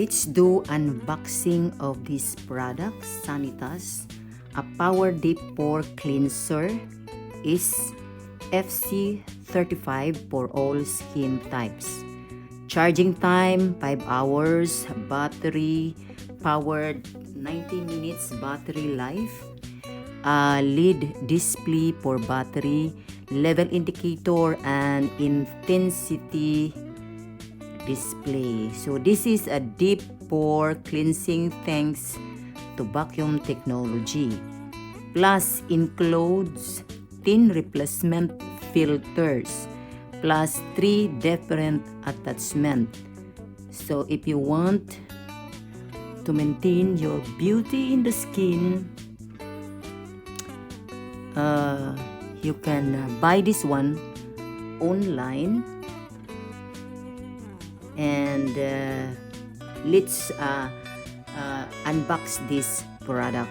let's do unboxing of this product, Sanitas. A Power Deep Pore Cleanser is FC35 for all skin types. Charging time 5 hours, battery powered 90 minutes battery life, LED display for battery, level indicator and intensity display. So this is a deep pore cleansing thanks to vacuum technology. Plus includes 10 replacement filters plus 3 different attachments. So if you want to maintain your beauty in the skin, you can buy this one online. And let's unbox this product.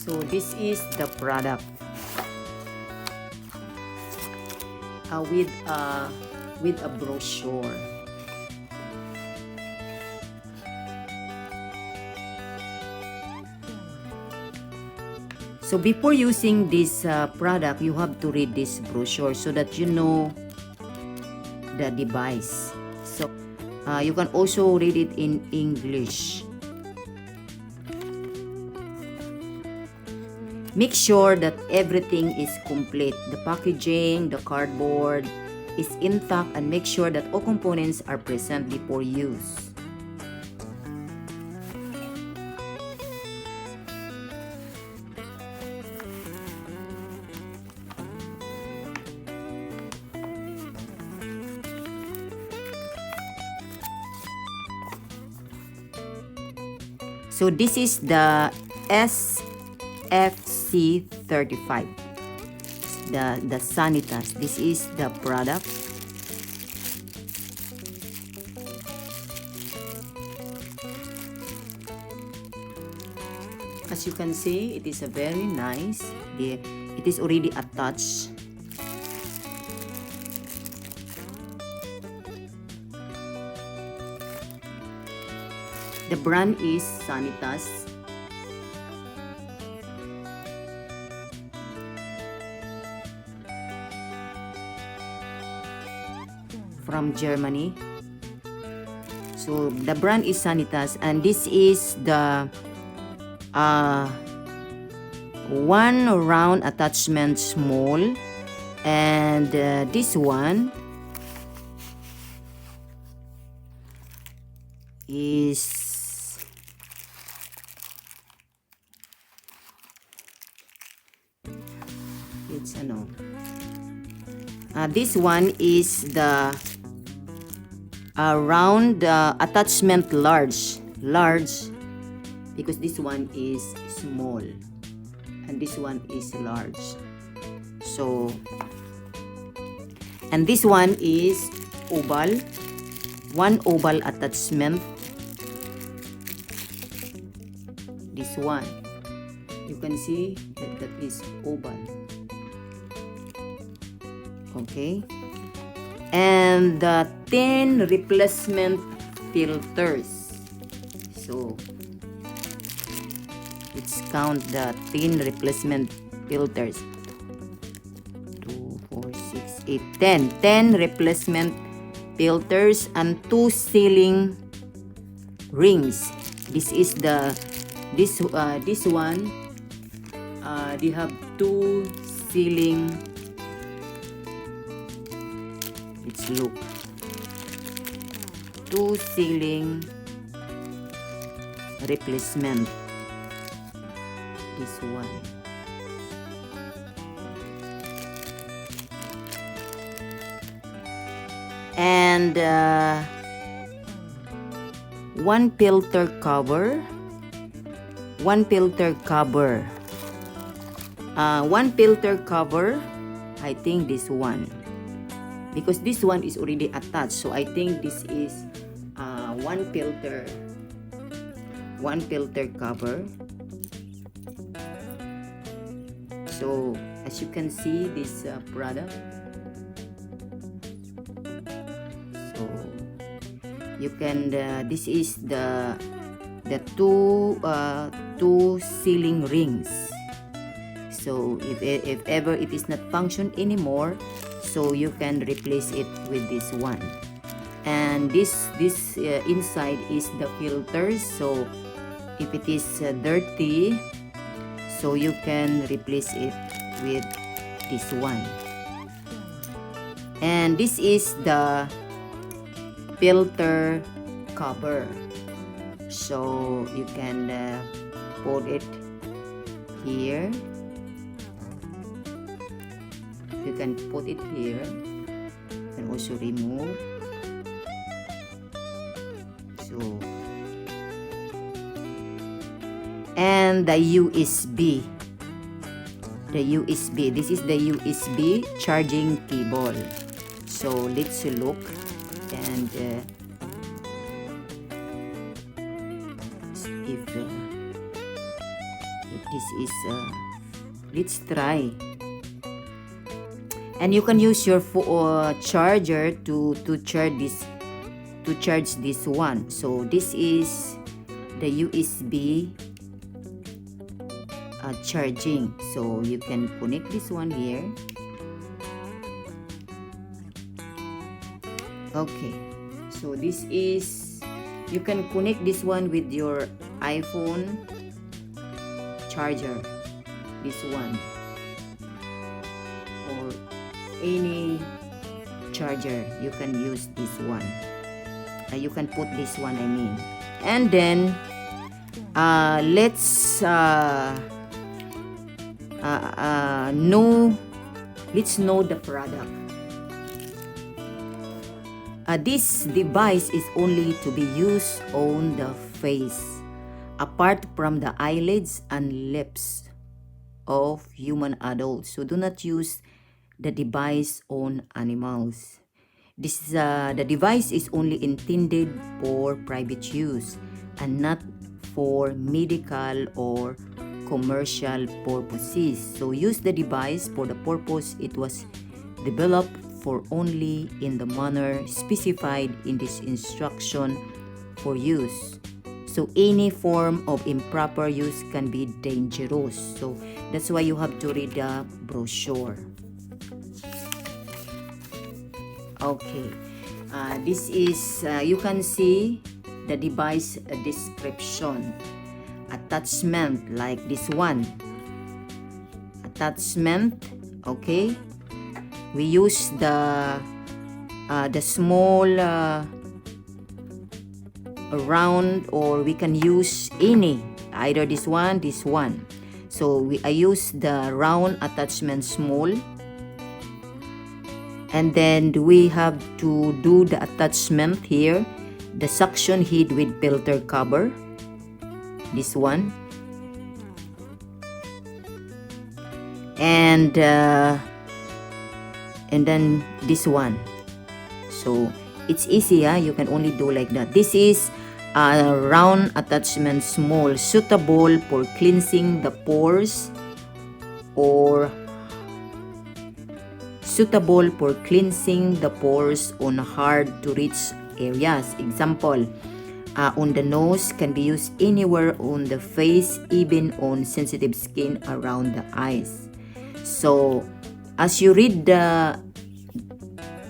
So this is the product with a brochure. So before using this product, you have to read this brochure so that you know the device. So you can also read it in English. Make sure that everything is complete. The packaging, the cardboard is intact, and make sure that all components are present before use. So this is the FC35, the Sanitas. This is the product. As you can see, it is a very nice. It is already attached. The brand is Sanitas. From Germany. So the brand is Sanitas, and this is the one round attachment small, and this one is this one is the round attachment large because this one is small and this one is large. So, and this one is oval, one oval attachment. This one you can see that is oval. Okay, and the 10 replacement filters. So let's count the 10 replacement filters. 2, 4, 6, 8, 10 replacement filters and 2 sealing rings. This is the this one. They have 2 sealing let's look. 2 ceiling replacement. This one. And 1 filter cover. 1 filter cover. 1 filter cover. I think this one. Because this one is already attached. So I think this is 1 filter. 1 filter cover. So as you can see, this product. So you can this is the two ceiling rings. So if ever it is not function anymore, so you can replace it with this one. And this inside is the filters. So if it is dirty, so you can replace it with this one. And this is the filter cover. So you can put it here. You can put it here. You can also remove. So, and the USB. The USB. This is the USB charging cable. So let's look and if this is let's try. And you can use your charger to charge this one. So this is the USB charging. So you can connect this one here. Okay, so this is, you can connect this one with your iPhone charger, this one, or any charger. You can use this one. You can put this one, I mean. And then let's know the product. This device is only to be used on the face, apart from the eyelids and lips of human adults. So do not use the device on animals. The device is only intended for private use and not for medical or commercial purposes. So use the device for the purpose it was developed for, only in the manner specified in this instruction for use. So any form of improper use can be dangerous. So that's why you have to read the brochure. Okay, this is, you can see the device description. Attachment, like this one. Attachment, okay. We use the small round, or we can use any, either this one. So I use the round attachment, small. And then we have to do the attachment here, the suction head with filter cover, this one. And then this one. So it's easy, you can only do like that. This is a round attachment, small, suitable for cleansing the pores, or suitable for cleansing the pores on hard to reach areas. Example, on the nose, can be used anywhere on the face, even on sensitive skin around the eyes. So as you read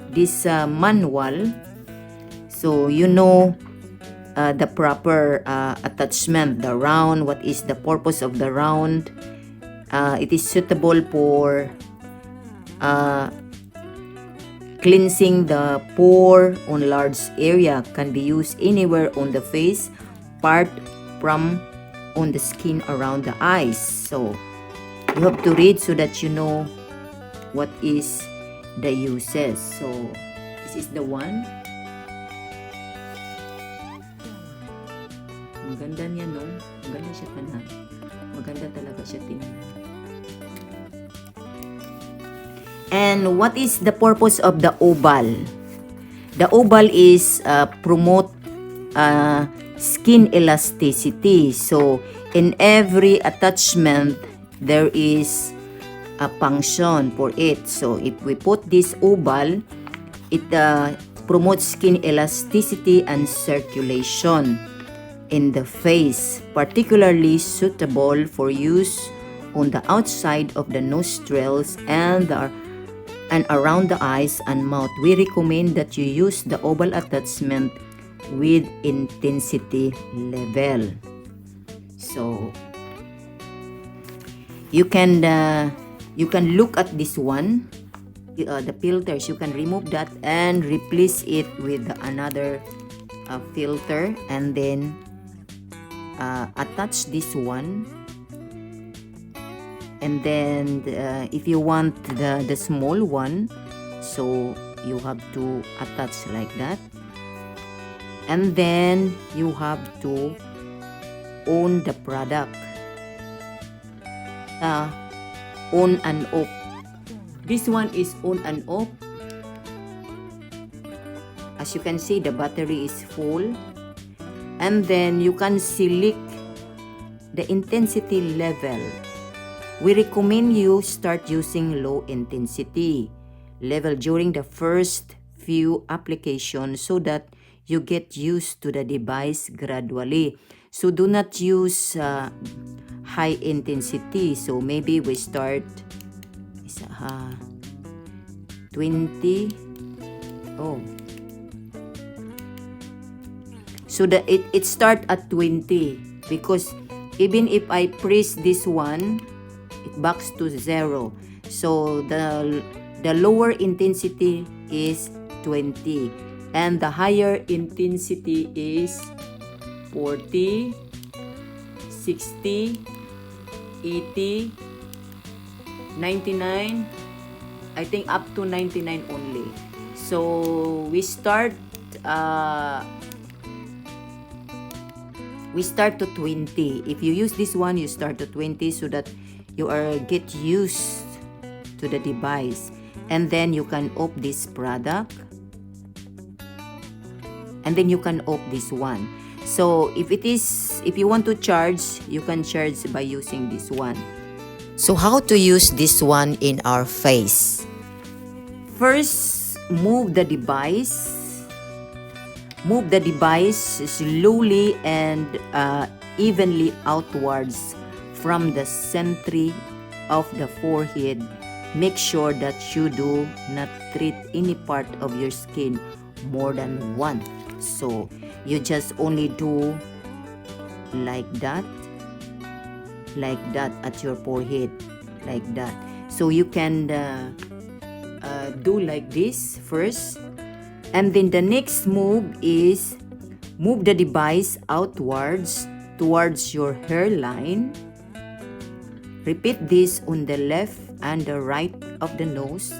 this manual, so you know the proper attachment, the round, what is the purpose of the round. It is suitable for Cleansing the pore on large area can be used anywhere on the face, apart from on the skin around the eyes. So you have to read so that you know what is the uses. So this is the one. Ang ganda niya, no? Ang ganda siya tanan. Maganda talaga siya tingnan. And what is the purpose of the oval? The oval is promote skin elasticity. So in every attachment, there is a function for it. So if we put this oval, it promotes skin elasticity and circulation in the face, particularly suitable for use on the outside of the nostrils and around the eyes and mouth. We recommend that you use the oval attachment with intensity level. So you can look at this one, the filters. You can remove that and replace it with another filter, and then attach this one. And then if you want the small one, so you have to attach like that. And then you have to on the product, on and off. This one is on and off. As you can see, the battery is full. And then you can select the intensity level. We recommend you start using low intensity level during the first few applications so that you get used to the device gradually. So do not use high intensity. So maybe we start 20. Oh. So that it start at 20, because even if I press this one, it backs to 0. So the lower intensity is 20 and the higher intensity is 40, 60, 80, 99, I think up to 99 only. So we start to 20. If you use this one, you start to 20 so that you get used to the device. And then you can off this product. And then you can off this one. So if you want to charge, you can charge by using this one. So how to use this one in our face? First, move the device. Move the device slowly and evenly outwards from the center of the forehead. Make sure that you do not treat any part of your skin more than one. So you just only do like that at your forehead, like that. So you can do like this first. And then the next move is move the device outwards towards your hairline. Repeat this on the left and the right of the nose.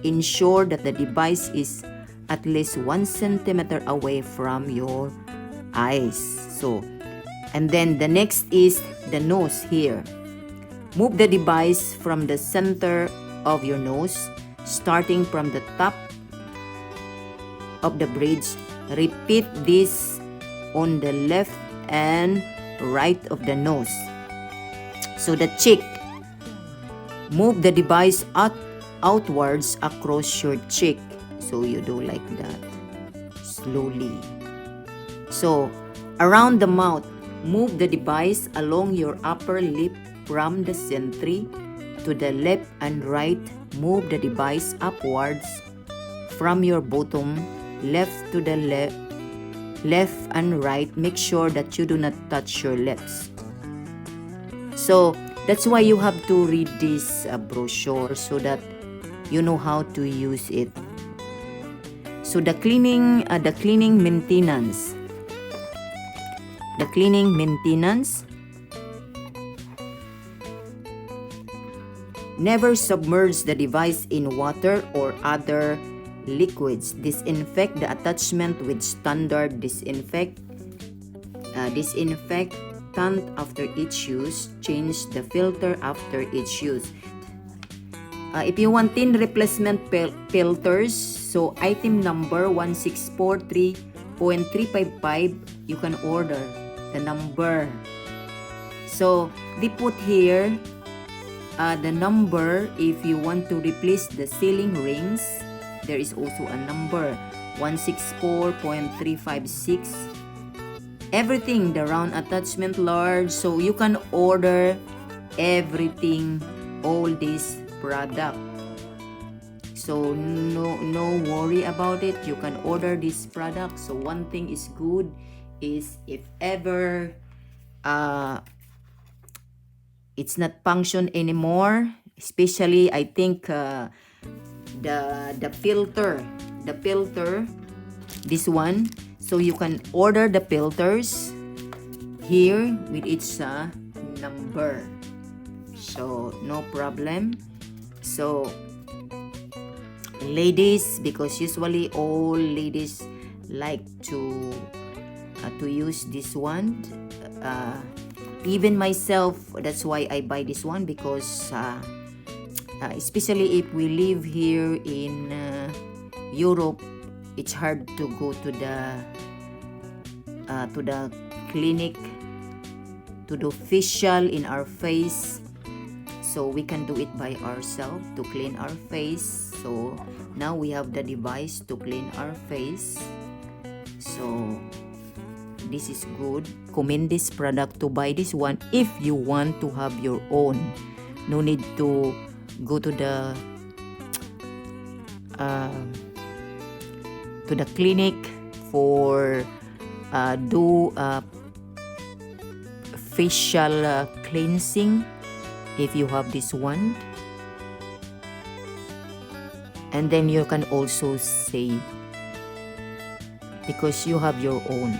Ensure that the device is at least 1 centimeter away from your eyes. So, and then the next is the nose here. Move the device from the center of your nose, starting from the top of the bridge. Repeat this on the left and right of the nose. So the cheek, move the device outwards across your cheek. So you do like that, slowly. So around the mouth, move the device along your upper lip from the center to the left and right. Move the device upwards from your bottom left to the left and right. Make sure that you do not touch your lips. So that's why you have to read this brochure so that you know how to use it. So the cleaning maintenance. The cleaning maintenance. Never submerge the device in water or other liquids. Disinfect the attachment with standard disinfectant after each use. Change the filter after each use. If you want 10 replacement filters, so item number 1643.355, you can order the number. So they put here the number. If you want to replace the ceiling rings, there is also a number 164.356. Everything, the round attachment large, so you can order everything, all this product. So no worry about it, you can order this product. So one thing is good is if ever it's not function anymore, especially I think the filter, this one, so you can order the filters here with its number, so no problem. So ladies, because usually all ladies like to use this one, even myself, that's why I buy this one, because especially if we live here in Europe, it's hard to go to the clinic to do facial in our face. So we can do it by ourselves to clean our face. So now we have the device to clean our face. So this is good. Commend this product to buy this one if you want to have your own. No need to go to the clinic for do facial cleansing. If you have this one, and then you can also save because you have your own.